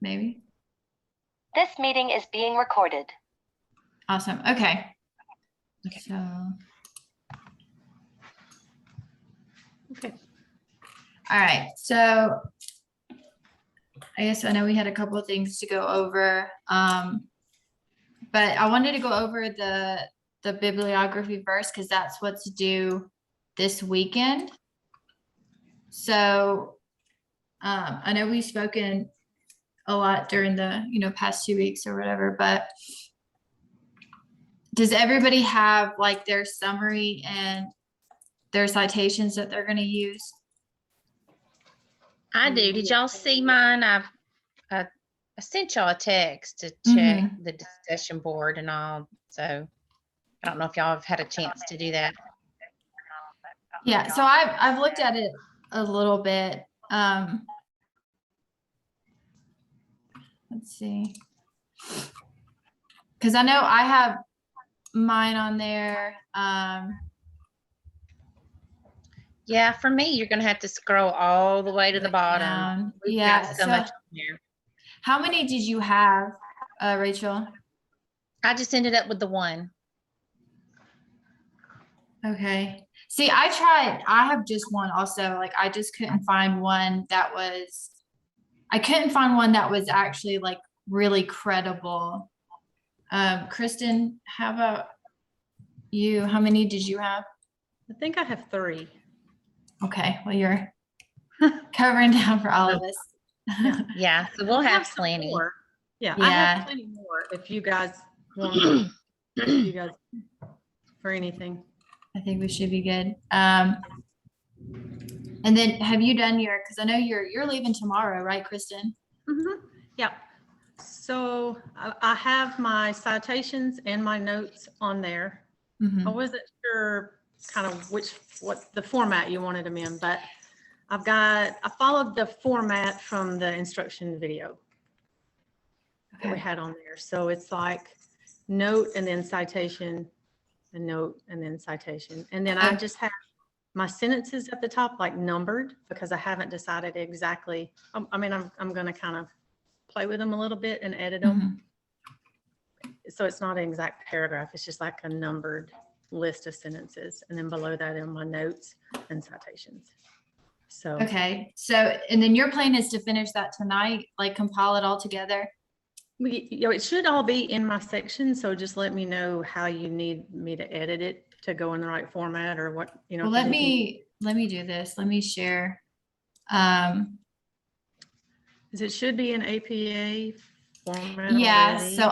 maybe. This meeting is being recorded. Awesome. Okay. So, Okay. all right. So I guess I know we had a couple of things to go over. But I wanted to go over the bibliography first because that's what's due this weekend. So I know we've spoken a lot during the past 2 weeks or whatever, but does everybody have like their summary and their citations that they're going to use? I do. Did y'all see mine? I sent y'all a text to check the discussion board and all. So I don't know if y'all have had a chance to do that. Yeah, so I've looked at it a little bit. Let's see. Because I know I have mine on there. Yeah, for me, you're gonna have to scroll all the way to the bottom. Down. We've Yeah, got so so much in there. How many did you have, Rachel? I just ended up with the one. Okay. See, I have just one also. Like I just couldn't find one that was, actually like really credible. Kristen, how about you? How many did you have? I think I have 3. Okay, well you're covering down for all of us. Yeah, so we'll have some plenty. more. Yeah, Yeah. I have plenty more if you guys want for anything. I think we should be good. And then have you done your, because I know you're leaving tomorrow, right, Kristen? Yeah. So I have my citations and my notes on there. I wasn't sure kind of what the format you wanted them in, but I followed the format from the instruction video that we had on there. So it's like note and then citation, a note and then citation. And then I just have my sentences at the top like numbered because I haven't decided exactly. I mean, I'm going to kind of play with them a little bit and edit them. So it's not an exact paragraph. It's just like a numbered list of sentences. And then below that in my notes and citations. So. Okay. So, and then your plan is to finish that tonight, like compile it all together? It should all be in my section. So just let me know how you need me to edit it to go in the right format or what, Well, let me do this. Let me share. It should be an APA format. Yeah. Already. So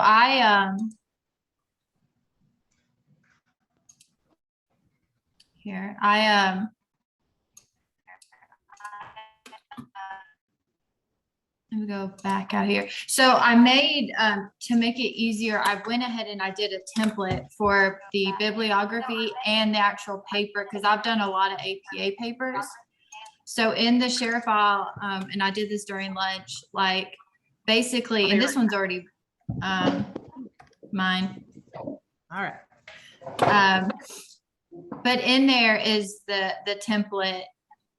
let me go back out here. So I made, to make it easier, I went ahead and I did a template for the bibliography and the actual paper because I've done a lot of APA papers. So in the share file, and I did this during lunch, like basically, and this one's already mine. All right. But in there is the template,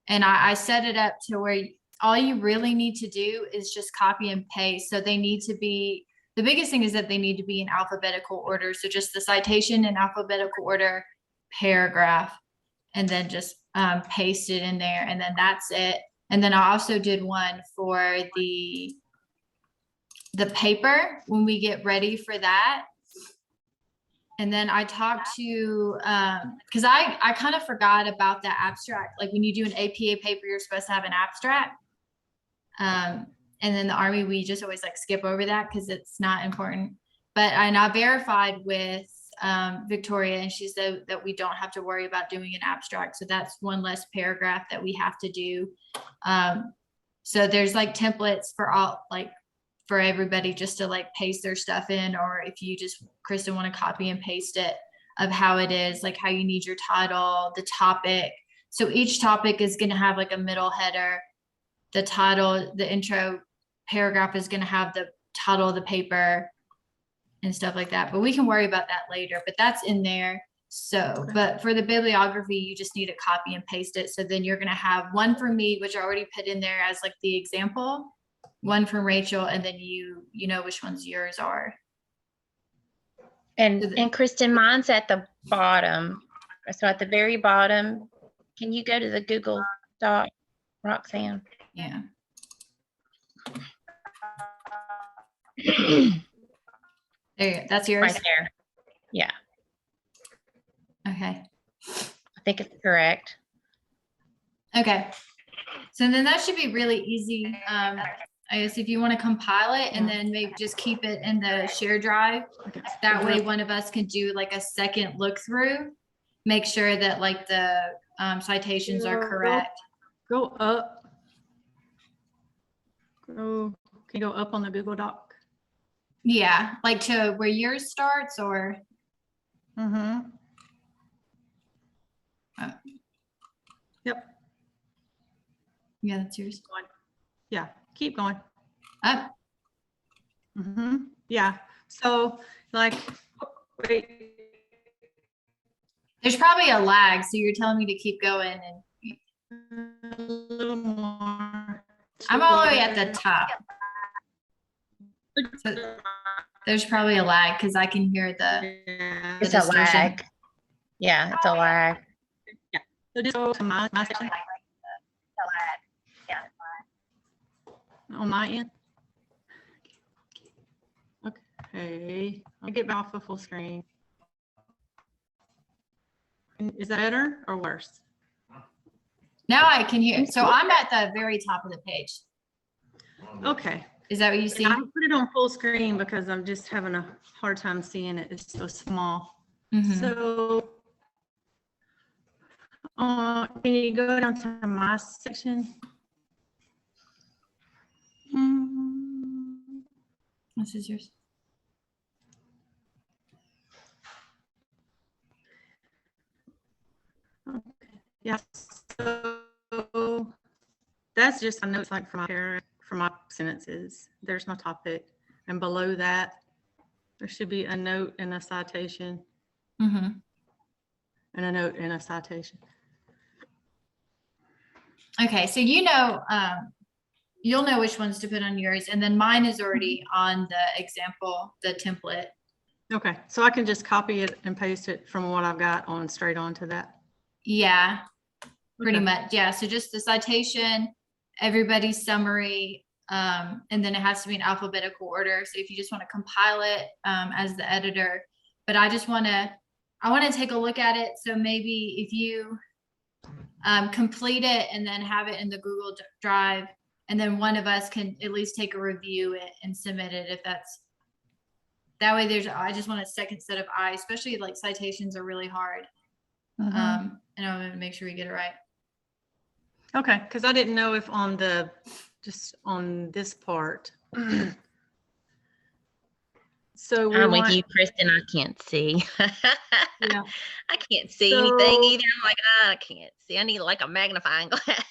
and I set it up to where all you really need to do is just copy and paste. So they need to be, the biggest thing is that they need to be in alphabetical order. So just the citation in alphabetical order, paragraph, and then just paste it in there. And then that's it. And then I also did one for the paper when we get ready for that. And then I talked to, because I kind of forgot about the abstract. Like when you do an APA paper, you're supposed to have an abstract. And then the Army, we just always like skip over that because it's not important. But I verified with Victoria, and she said that we don't have to worry about doing an abstract. So that's one less paragraph that we have to do. So there's like templates for all, like for everybody just to like paste their stuff in, or if you just, Kristen, want to copy and paste it of how it is, like how you need your title, the topic. So each topic is going to have like a middle header. The title, the intro paragraph is going to have the title of the paper and stuff like that. But we can worry about that later, but that's in there. So, but for the bibliography, you just need to copy and paste it. So then you're going to have one for me, which I already put in there as like the example. one from Rachel, and then you know which ones yours are. And So the- and Kristen, mine's at the bottom. So at the very bottom, can you go to the Google Doc, Roxanne? Yeah. There you go. That's yours. Right there. Yeah, Okay. I think it's correct. Okay. So then that should be really easy. I guess if you want to compile it and then maybe just keep it in the share drive. Okay. That way one of us can do like a second look through, make sure that like the citations are correct. Go up. Can you go up on the Google Doc? Yeah, like to where yours starts or, Mm-hmm. Oh. Yep. yeah, that's yours. Yeah. Keep going. Up. Mm-hmm. Yeah. So like, wait. There's probably a lag, so you're telling me to keep going and A little more. I'm all the way at the top. So there's probably a lag because I can hear the, Yeah. It's a distortion. lag. Yeah, it's a lag. So just go to my section. On my end. Okay, I'll get back off the full screen. Is that better or worse? now I can hear. So I'm at the very top of the page. Okay. Is that what you see? I put it on full screen because I'm just having a hard time seeing it. It's so small. Mhm. So, can you go down to my section? This is yours. Okay. Yeah. So that's just my notes, like for my paragraph, for my sentences. There's my topic, and below that, there should be a note and a citation, Mm-hmm. and a note and a citation. Okay, so you know, you'll know which ones to put on yours, and then mine is already on the example, the template. Okay, so I can just copy it and paste it from what I've got on straight onto that. Yeah, pretty Okay. much. Yeah, so just the citation, everybody's summary, and then it has to be in alphabetical order. So if you just want to compile it as the editor, but I want to take a look at it. So maybe if you complete it and then have it in the Google Drive, and then one of us can at least take a review it and submit it if that's, that way I just want a second set of eyes, especially like citations are really hard. And I want to make sure we get it right. Okay, because I didn't know if on the, just on this part. So we I'm with want, you, Kristen. I can't see. yeah, I can't see So- anything either. I'm like, I can't see. I need like a magnifying glass.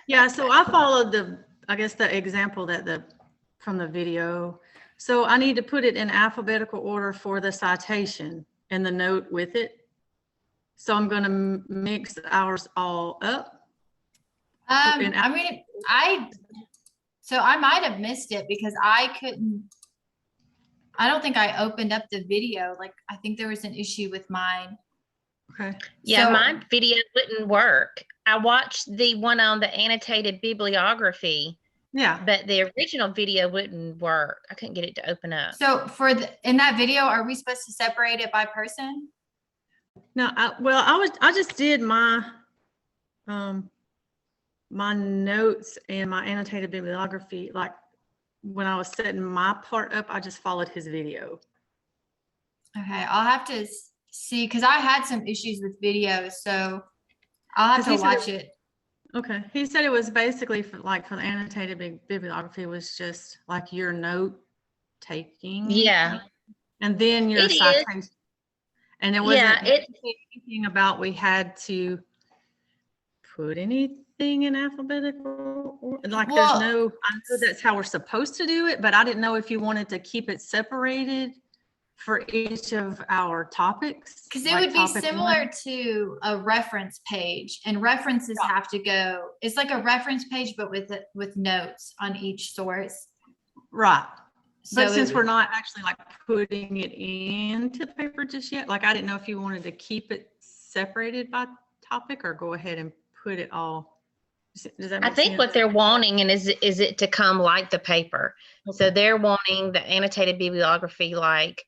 yeah, so I followed the, I guess the example that from the video. So I need to put it in alphabetical order for the citation and the note with it. So I'm going to mix ours all up. In I mean, so I might have missed it because I don't think I opened up the video. Like, I think there was an issue with mine. Okay. Yeah, So- my video wouldn't work. I watched the one on the annotated bibliography, Yeah. but the original video wouldn't work. I couldn't get it to open up. So in that video, are we supposed to separate it by person? No, I just did my, my notes and my annotated bibliography. Like when I was setting my part up, I just followed his video. Okay, I'll have to see, because I had some issues with videos, so I'll have 'Cause he to said watch it. Okay. He said it was basically for the annotated bibliography was just like your note taking. Yeah. And then your It is. citation. And it wasn't Yeah, anything about we had to put anything in alphabetical or like Well- there's no, I know that's how we're supposed to do it, but I didn't know if you wanted to keep it separated for each of our topics. Because it like would be topic similar one. to a reference page, and references have to go, it's like a reference page, but with notes on each source. Right. So But it since would- we're not actually like putting it into the paper just yet, like I didn't know if you wanted to keep it separated by topic or go ahead and put it all. Does that I make think what sense? they're wanting and is it to come like the paper. So Okay. they're wanting the annotated bibliography like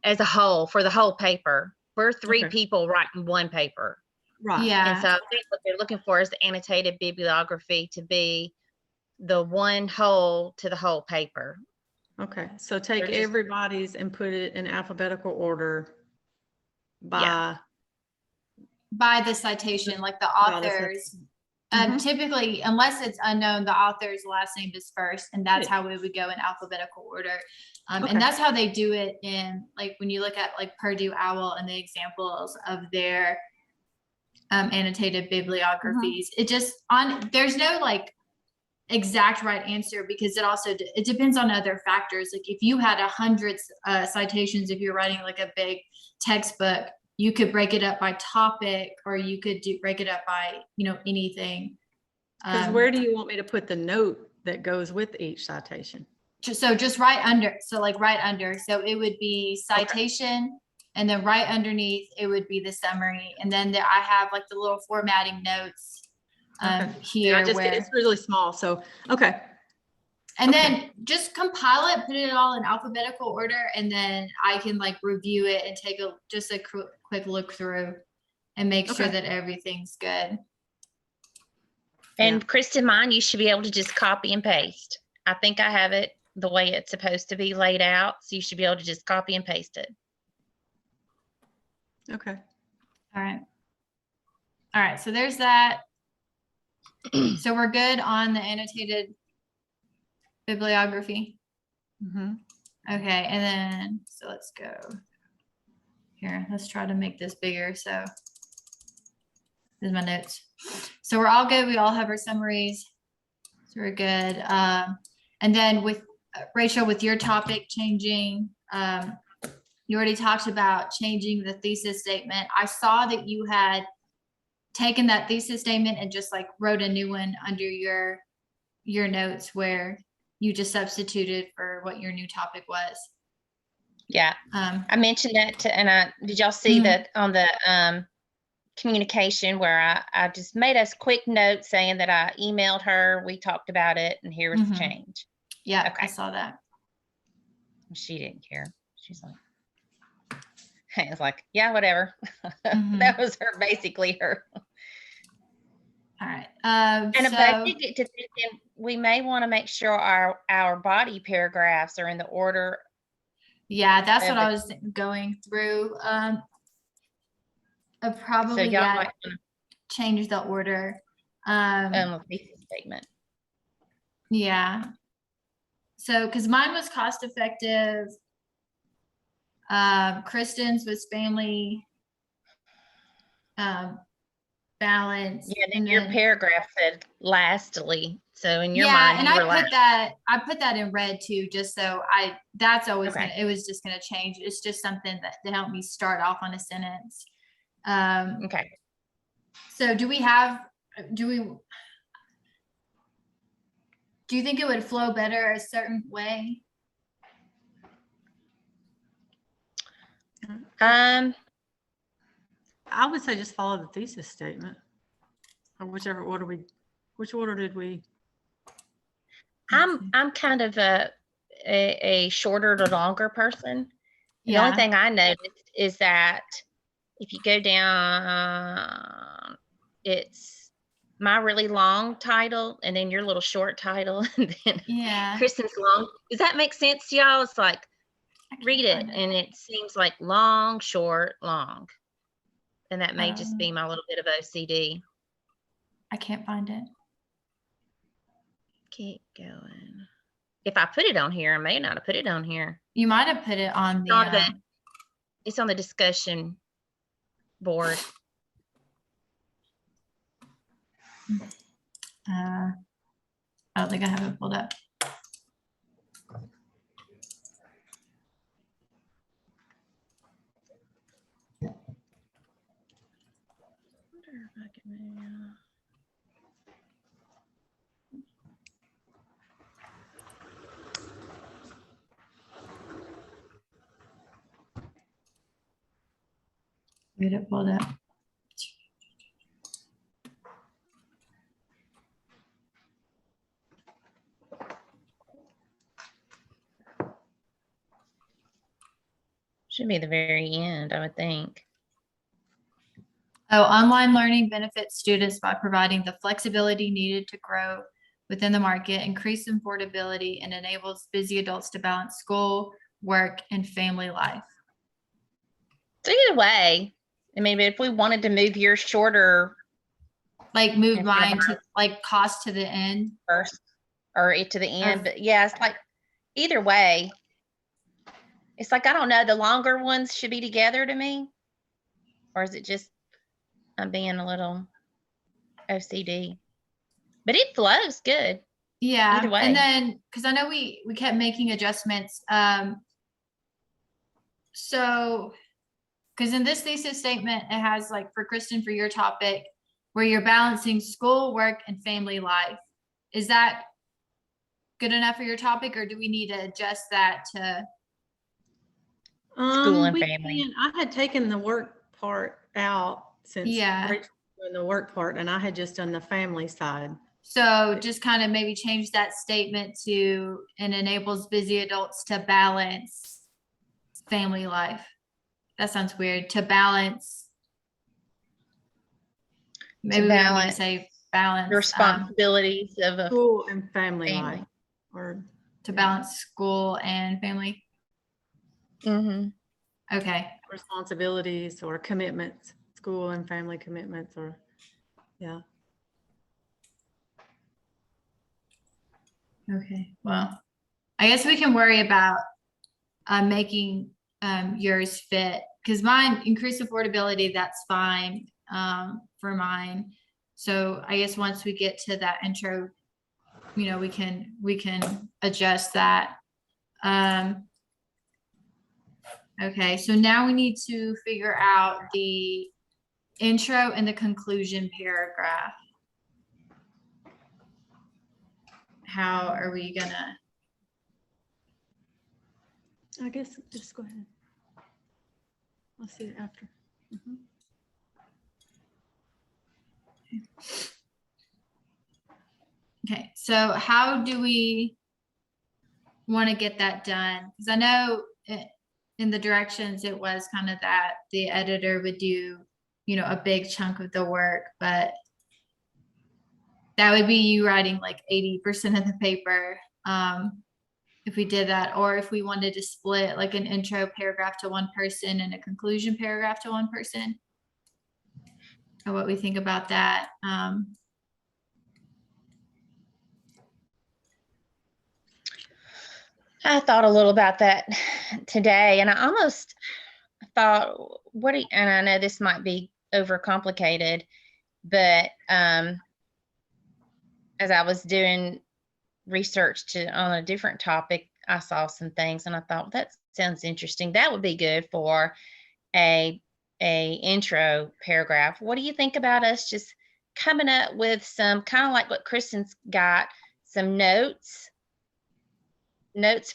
as a whole for the whole paper. We're three Okay. people writing one paper. Right. And yeah, so I think what they're looking for is the annotated bibliography to be the one whole to the whole paper. Okay. So take They're just- everybody's and put it in alphabetical order by, by the citation, like the by the authors. Mhm. Typically, unless it's unknown, the author's last name is first, and that's Yeah. how we would go in alphabetical order. Okay. And that's how they do it in, like, when you look at like Purdue OWL and the examples of their annotated bibliographies. It just there's no like exact right answer because it also it depends on other factors. Like if you had 100 citations, if you're writing like a big textbook, you could break it up by topic, or you could break it up by anything. because where do you want me to put the note that goes with each citation? Just right under, so it would be citation, and then right underneath it would be the summary, and then I have like the little formatting notes Okay. here It's really small. So, okay. and okay. then just compile it, put it all in alphabetical order, and then I can like review it and take a quick look through and make sure Okay. that everything's good. And Kristen, mine, you should be able to just copy and paste. I think I have it the way it's supposed to be laid out. So you should be able to just copy and paste it. Okay. All right, so there's that. So we're good on the annotated bibliography. Mhm. Okay, and then, so let's go here. Let's try to make this bigger. So there's my notes. So we're all good. We all have our summaries. So we're good. And then with Rachel, with your topic changing, you already talked about changing the thesis statement. I saw that you had taken that thesis statement and just like wrote a new one under your notes where you just substituted for what your new topic was. Yeah. I mentioned that and did y'all see that on the communication where I just made us quick note saying that I emailed her, we talked about it, and here was the change. Yeah, Okay. I saw that. She didn't care. She's like, I was like, yeah, whatever. That was basically her. All right. And so, if I did get to thinking, we may want to make sure our body paragraphs are in the order. yeah, that's what I of was going through. I So probably y'all might change the order. thesis statement. Yeah. So, because mine was cost effective. Kristen's was family balance. Yeah, then and your then- paragraph said lastly. So in your yeah, mind, and you were I put that in red too, just so that's always Okay. it was just gonna change. It's just something that to help me start off on a sentence. Okay. So do you think it would flow better a certain way? I would say just follow the thesis statement, or whichever order which order did we? I'm kind of a shorter to longer person. The only thing I noticed is that if you go down, it's my really long title and then your little short title and then Kristen's long. Does that make sense to y'all? It's like, read it and it seems like long, short, long. And that may just be my little bit of OCD. I can't find it. Keep going. If I put it on here, I may not have put it on here. You might have put it on the It's on the discussion board. I don't think I have it pulled up. Get it pulled up. Should be the very end, I would think. Oh, online learning benefits students by providing the flexibility needed to grow within the market, increase affordability, and enables busy adults to balance school, work, and family life. So either way, I mean, if we wanted to move yours shorter Like move Instead of mine to like cost to the end. first or it to the end, but yeah, it's like either way. It's like, I don't know, the longer ones should be together to me. Or is it just I'm being a little OCD? But it flows good. Yeah, Either way. and then because I know we kept making adjustments. So because in this thesis statement, it has like for Kristen for your topic, where you're balancing school, work, and family life. Is that good enough for your topic, or do we need to adjust that to? School and We family. can. I had taken the work part out since Yeah. Rachel was doing the work part, and I had just done the family side. So just kind of maybe change that statement to and enables busy adults to balance family life. That sounds weird. To balance. Maybe we don't need to balance say balance. The responsibilities of a School and family family. life, or To balance school and family. Mhm. Okay. responsibilities or commitments, school and family commitments, or yeah. Okay. Well, I guess we can worry about making yours fit because mine increased affordability. That's fine for mine. So I guess once we get to that intro, you know, we can adjust that. Okay. So now we need to figure out the intro and the conclusion paragraph. How are we gonna? I guess just go ahead. I'll see it after. Mhm. Okay, so how do we want to get that done? Because I know in the directions it was kind of that the editor would do, you know, a big chunk of the work, but that would be you writing like 80% of the paper if we did that, or if we wanted to split like an intro paragraph to one person and a conclusion paragraph to one person, or what we think about that. I thought a little about that today, and I almost thought, and I know this might be overcomplicated, but as I was doing research on a different topic, I saw some things and I thought that sounds interesting. That would be good for a intro paragraph. What do you think about us just coming up with some kind of like what Kristen's got, some notes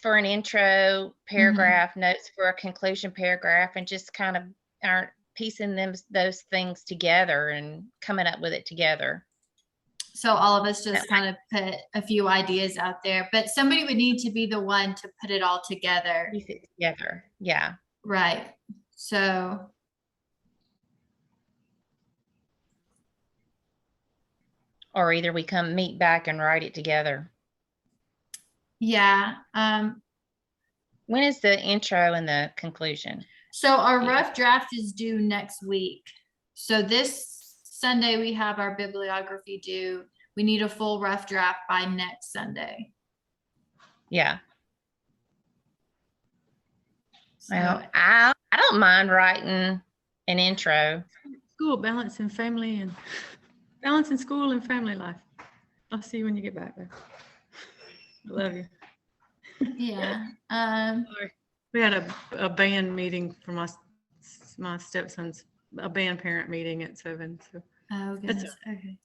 for an intro paragraph, notes for a conclusion paragraph, and just kind of are piecing those things together and coming up with it together. So all of us just kind of put a few ideas out there, but somebody would need to be the one to put it all together. Piece it together. Yeah. Right. So. Or either we come meet back and write it together. Yeah. When is the intro and the conclusion? So our rough draft is due next week. So this Sunday we have our bibliography due. We need a full rough draft by next Sunday. Yeah. So, Well, I don't mind writing an intro. School, balancing school and family life. I'll see you when you get back there. I love you. yeah. We had a band meeting for my stepson's, a band parent meeting at 7. So Oh goodness. Okay.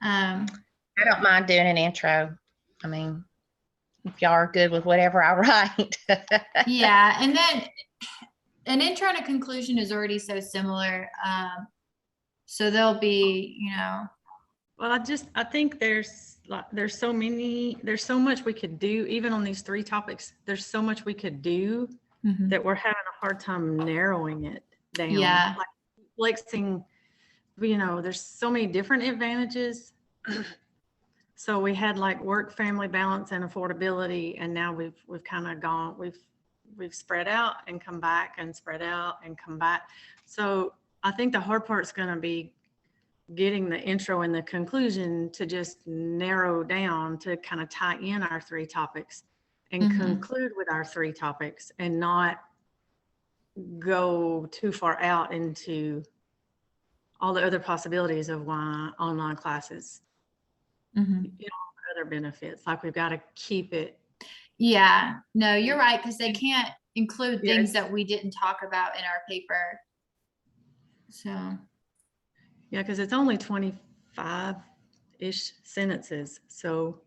I don't mind doing an intro. I mean, if y'all are good with whatever I write. Yeah, and then an intro and a conclusion is already so similar. So there'll be, Well, I think there's so much we could do, even on these 3 topics. There's so much we could do mhm. that we're having a hard time narrowing it down. Yeah. Like flexing, there's so many different advantages. So we had like work, family balance and affordability. And now we've kind of gone, we've spread out and come back and spread out and come back. So I think the hard part's going to be getting the intro and the conclusion to just narrow down to kind of tie in our 3 topics and Mhm. conclude with our 3 topics and not go too far out into all the other possibilities of why online classes, Mhm. other benefits. Like we've got to keep it. Yeah, no, you're right, because they can't include Yeah. things that we didn't talk about in our paper. So, Yeah, because it's only 25-ish sentences. So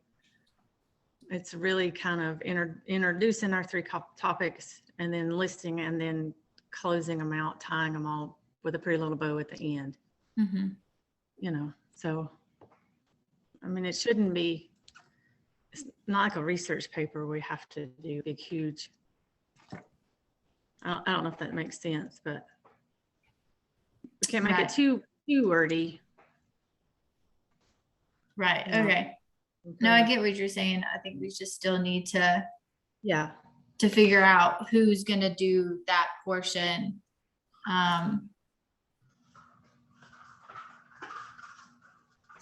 it's really kind of introducing our 3 topics and then listing and then closing them out, tying them all with a pretty little bow at the end. mhm. So, I mean, it's not like a research paper we have to do big, huge. I don't know if that makes sense, but we can't make Right. it too wordy. Right, Yeah. okay. No, I get what you're saying. I think we just still need to Yeah. figure out who's gonna do that portion.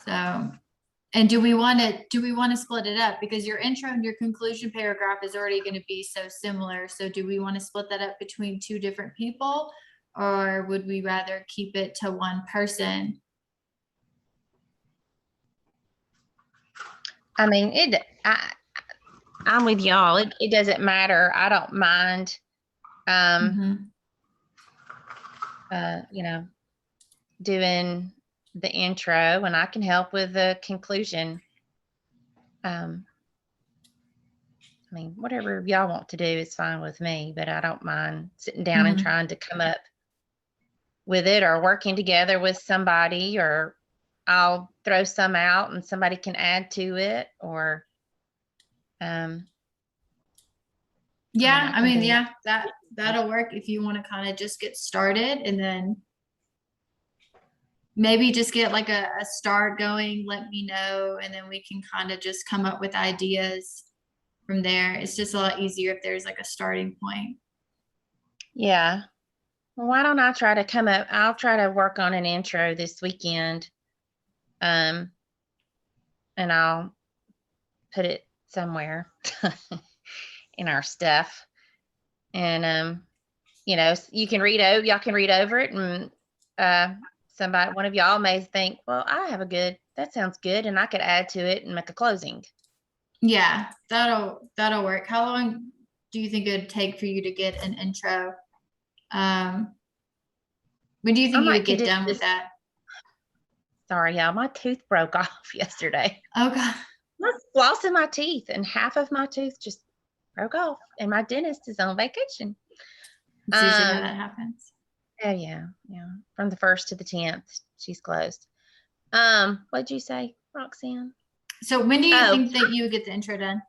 So, and do we want to split it up? Because your intro and your conclusion paragraph is already going to be so similar. So do we want to split that up between 2 different people, or would we rather keep it to one person? I mean, I'm with y'all. It doesn't matter. I don't mind. Mhm. Doing the intro, and I can help with the conclusion. I mean, whatever y'all want to do is fine with me, but I don't mind sitting down and Mhm. trying to come up with it, or working together with somebody, or I'll throw some out and somebody can add to it, or Yeah, I mean, yeah, that'll work if you want to kind of just get started, and then maybe just get like a start going, let me know, and then we can kind of just come up with ideas from there. It's just a lot easier if there's like a starting point. yeah. Well, why don't I try to come up? I'll try to work on an intro this weekend. And I'll put it somewhere in our stuff. And you can y'all can read over it, and one of y'all may think, well, that sounds good, and I could add to it and make a closing. Yeah, that'll work. How long do you think it'd take for you to get an intro? When do you think you would get done with that? Sorry, y'all, my tooth broke off yesterday. Oh God. I was flossing my teeth, and half of my tooth just broke off, and my dentist is on vacation. It's usually how that happens. Oh yeah. From the 1st to the 10th, she's closed. What'd you say, Roxanne? So when do you think that you would get the intro done?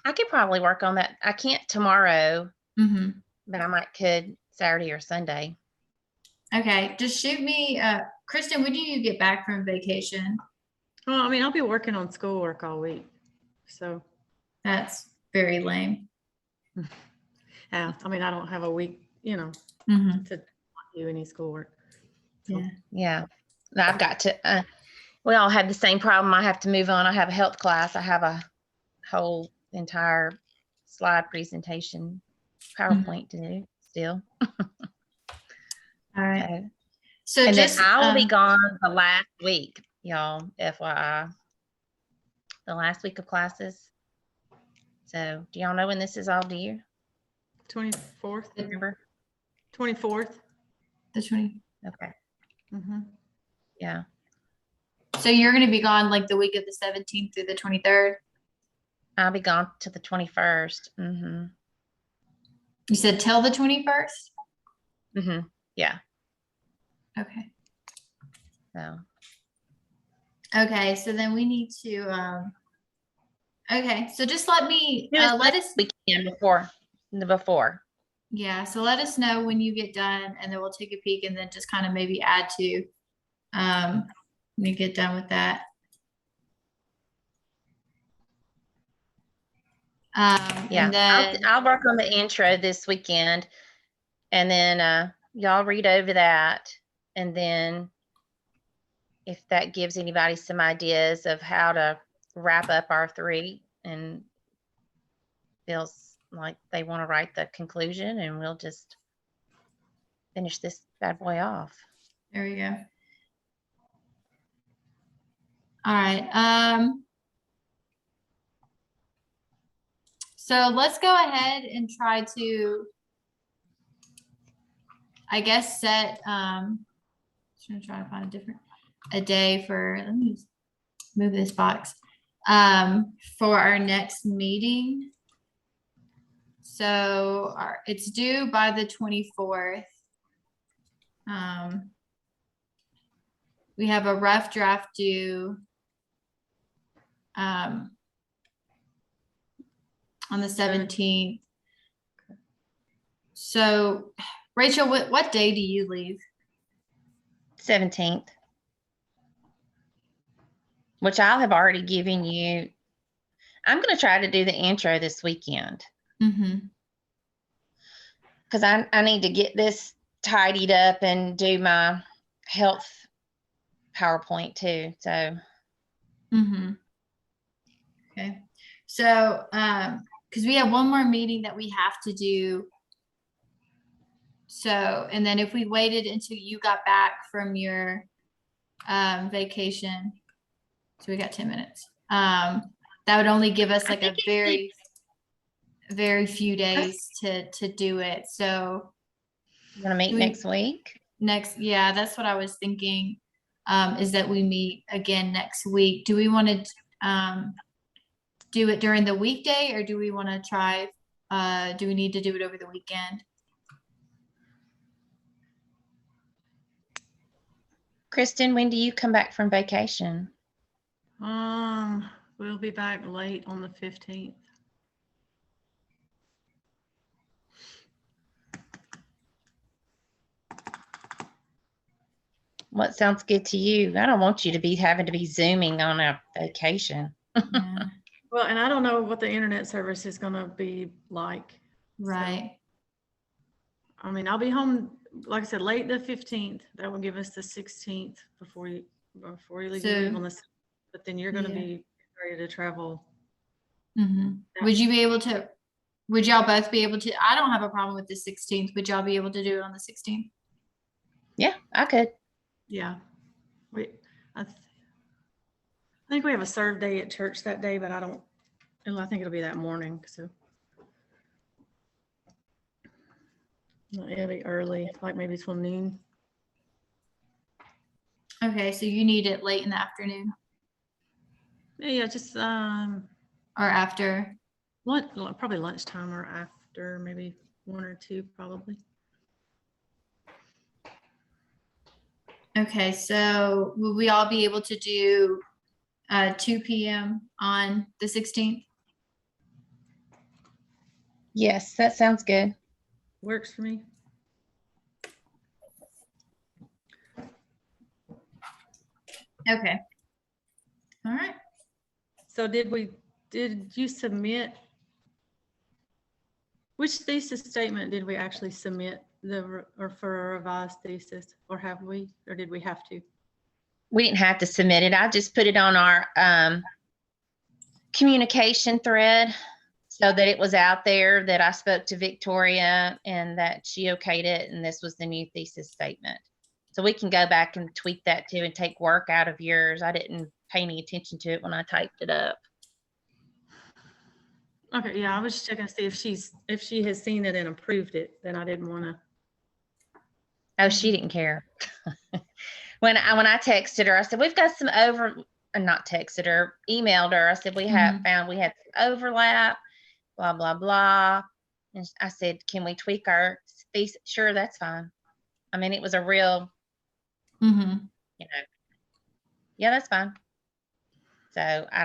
I could probably work on that. I can't tomorrow, Mm-hmm. but I could Saturday or Sunday. Okay, just shoot me. Kristen, when do you get back from vacation? Well, I mean, I'll be working on schoolwork all week. So that's very lame. Yeah, I mean, I don't have a week, Mm-hmm. to do any schoolwork. So. Yeah. I've got to, we all have the same problem. I have to move on. I have a health class. I have a whole entire slide presentation PowerPoint to do still. All right. Okay. So and just, then I will be gone the last week, y'all, FYI. The last week of classes. So do y'all know when this is all due? 24th. Remember? 24th. The 20. Okay. Mm-hmm. Yeah. So you're going to be gone like the week of the 17th through the 23rd? I'll be gone to the 21st. Mm-hmm. You said till the 21st? Yeah, Okay. so, Okay, so then we need to, okay, so just let me, do as let much us, as we can before. yeah, so let us know when you get done and then we'll take a peek and then just kind of maybe add to, when you get done with that. Yeah, And then, I'll work on the intro this weekend, and then y'all read over that, and then if that gives anybody some ideas of how to wrap up our 3 and feels like they want to write the conclusion, and we'll just finish this bad boy off. there we go. All right, so let's go ahead and try to, I guess, set, just gonna try to find a day for, let me just move this box, for our next meeting. So it's due by the 24th. We have a rough draft due, on the 17th. So Rachel, what day do you leave? 17th, which I'll have already given you. I'm going to try to do the intro this weekend Mm-hmm. because I need to get this tidied up and do my health PowerPoint too. So, Mm-hmm. Okay. So, because we have one more meeting that we have to do. So, and then if we waited until you got back from your vacation, so we got 10 minutes. That would only give us like a very, very few days to do it. So you want to meet next week? Yeah, that's what I was thinking. Is that we meet again next week. Do we want to do it during the weekday, or do we want to try, do we need to do it over the weekend? Kristen, when do you come back from vacation? We'll be back late on the 15th. What sounds good to you? I don't want you to be having to be Zooming on a vacation. Yeah, Well, and I don't know what the internet service is gonna be like. right. I mean, I'll be home, like I said, late the 15th. That will give us the 16th before you leave, So- you leave on the, but then you're gonna Yeah. be ready to travel. Mm-hmm. Would you be able to, would y'all both be able to, I don't have a problem with the 16th. Would y'all be able to do it on the 16th? Yeah, I could. Yeah. I think we have a serve day at church that day, but I think it'll be that morning, so. It'll be early, like maybe till noon. Okay, so you need it late in the afternoon Yeah, just, or after? probably lunchtime or after, maybe 1 or 2 probably. Okay, so will we all be able to do 2 p.m. on the 16th? Yes, that sounds good. Works for me. Okay. All right. So did you submit? Which thesis statement did we actually submit or for a revised thesis, or did we have to? We didn't have to submit it. I just put it on our communication thread so that it was out there, that I spoke to Victoria and that she okayed it, and this was the new thesis statement. So we can go back and tweak that too and take work out of yours. I didn't pay any attention to it when I typed it up. Okay, yeah, I was just checking to see if she has seen it and approved it, then I didn't want to. Oh, she didn't care. When I texted her, I said, we've got some not texted her, emailed her. I said, we had some overlap, blah, blah, blah. And I said, can we tweak our fees? Sure, that's fine. I mean, it was a real, Mm-hmm. you know, yeah, that's fine. So I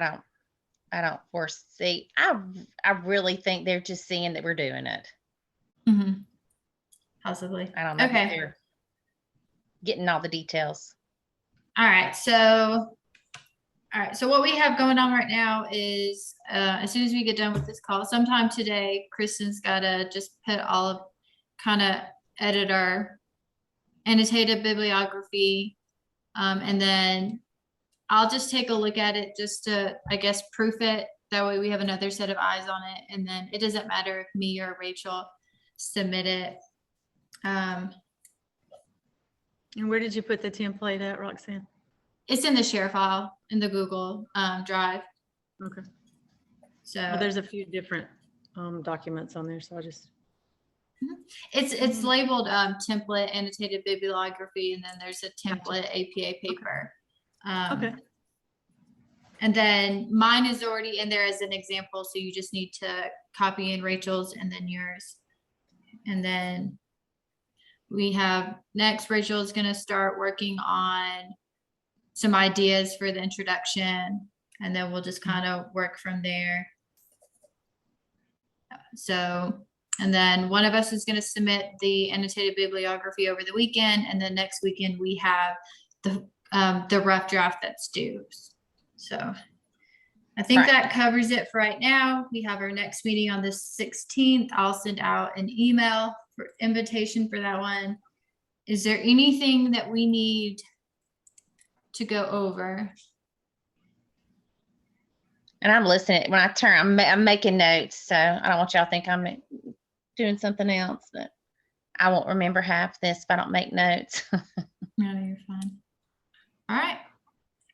don't foresee, I really think they're just seeing that we're doing it. Mm-hmm. Possibly. I don't know if Okay. they're getting all the details. All right. So what we have going on right now is as soon as we get done with this call, sometime today, Kristen's gotta just put all of kind of edit our annotated bibliography. And then I'll just take a look at it just to, I guess, proof it. That way we have another set of eyes on it. And then it doesn't matter if me or Rachel submit it. And where did you put the template at, Roxanne? It's in the share file in the Google Drive. Okay. So Well, there's a few different documents on there, so I just. it's labeled template annotated bibliography, and then there's a template APA paper. Okay. And then mine is already in there as an example, so you just need to copy in Rachel's and then yours. And then we have next, Rachel is going to start working on some ideas for the introduction, and then we'll just kind of work from there. So, and then one of us is going to submit the annotated bibliography over the weekend, and then next weekend we have the rough draft that's due. So I think Right. that covers it for right now. We have our next meeting on the 16th. I'll send out an email for invitation for that one. Is there anything that we need to go over? And I'm listening. When I turn, I'm making notes. So I don't want y'all to think I'm doing something else, but I won't remember half this if I don't make notes. No, you're fine. All right.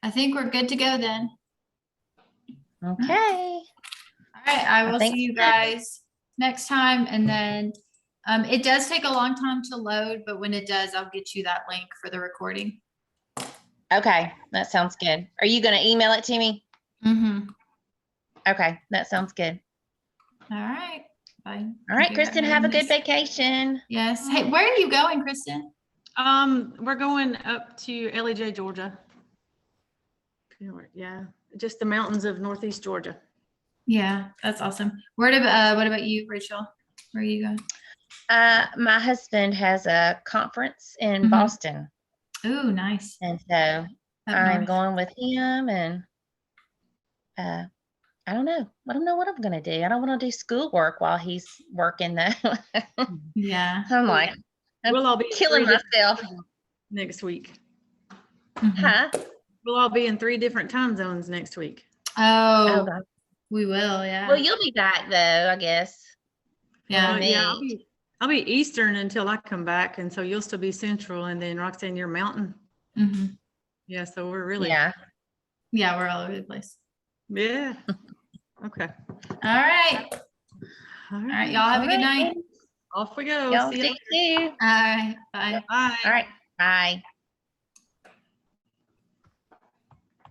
I think we're good to go then. Okay. All right. I will think see you so. guys next time. And then it does take a long time to load, but when it does, I'll get you that link for the recording. Okay. That sounds good. Are you going to email it to me? Mm-hmm. Okay. That sounds good. All right. Bye. All right, Kristen, have a good vacation. Yes. Hey, where are you going, Kristen? We're going up to LEJ, Georgia. Yeah, just the mountains of Northeast Georgia. Yeah, that's awesome. What about you, Rachel? Where are you going? My husband has a conference in Mhm. Boston, Ooh, nice. and so Up I'm north. going with him, and I don't know. I don't know what I'm going to do. I don't want to do schoolwork while he's working though. Yeah. I'm like, I'm We'll all be in killing 3 different myself. time zones next week. Mhm. Huh? We'll all be in 3 different time zones next week. Oh, God. we will. Yeah. Well, you'll be back though, I guess. Yeah. me. Yeah, I'll be Eastern until I come back, and so you'll still be Central, and then Roxanne, you're Mountain. Mhm. Yeah, so we're really. Yeah. Yeah, we're all over the place. Yeah. Okay. All right. All All right. Y'all have a good night. Off we go. Y'all See you see you. All right. Bye. Bye. All right. Bye.